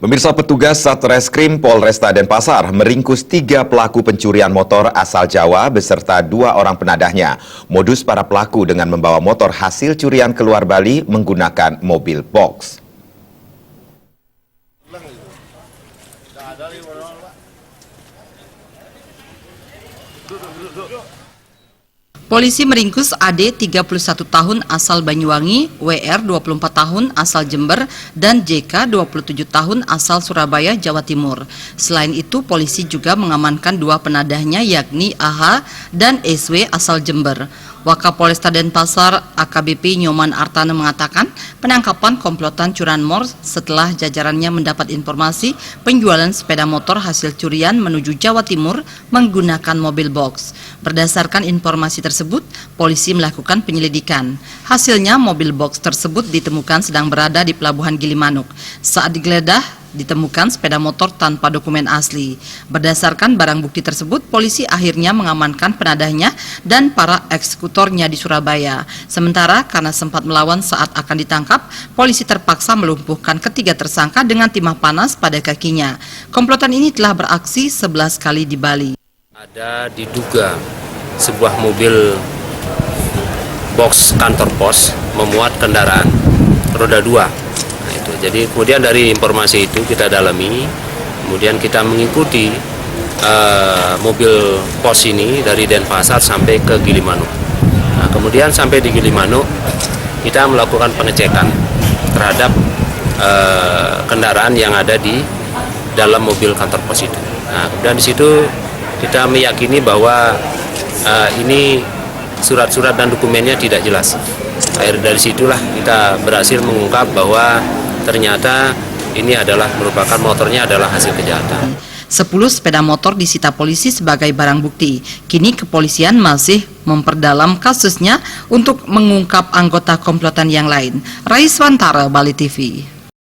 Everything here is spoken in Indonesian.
Pemirsa, petugas Satreskrim Polresta Denpasar meringkus 3 pelaku pencurian motor asal Jawa beserta 2 orang penadahnya. Modus para pelaku dengan membawa motor hasil curian keluar Bali menggunakan mobil box. Polisi meringkus AD 31 tahun asal Banyuwangi, WR 24 tahun asal Jember, dan JK 27 tahun asal Surabaya, Jawa Timur. Selain itu, polisi juga mengamankan 2 penadahnya yakni AH dan SW asal Jember. Wakapolresta Denpasar AKBP Nyoman Artana mengatakan penangkapan komplotan curanmor setelah jajarannya mendapat informasi penjualan sepeda motor hasil curian menuju Jawa Timur menggunakan mobil box. Berdasarkan informasi tersebut, polisi melakukan penyelidikan. Hasilnya mobil box tersebut ditemukan sedang berada di Pelabuhan Gilimanuk. Saat digeledah, ditemukan sepeda motor tanpa dokumen asli. Berdasarkan barang bukti tersebut, polisi akhirnya mengamankan penadahnya dan para eksekutornya di Surabaya. Sementara karena sempat melawan saat akan ditangkap, polisi terpaksa melumpuhkan ketiga tersangka dengan timah panas pada kakinya. Komplotan ini telah beraksi 11 kali di Bali. Ada diduga sebuah mobil box kantor pos memuat kendaraan roda 2. Jadi kemudian dari informasi itu kita dalami, kemudian kita mengikuti mobil pos ini dari Denpasar sampai ke Gilimanuk. Nah, kemudian sampai di Gilimanuk kita melakukan pengecekan terhadap kendaraan yang ada di dalam mobil kantor pos itu. Nah, kemudian di situ kita meyakini bahwa ini surat-surat dan dokumennya tidak jelas. Dari situlah kita berhasil mengungkap bahwa ternyata ini merupakan motornya adalah hasil kejahatan. 10 sepeda motor disita polisi sebagai barang bukti. Kini kepolisian masih memperdalam kasusnya untuk mengungkap anggota komplotan yang lain. Raiswantara, Bali TV.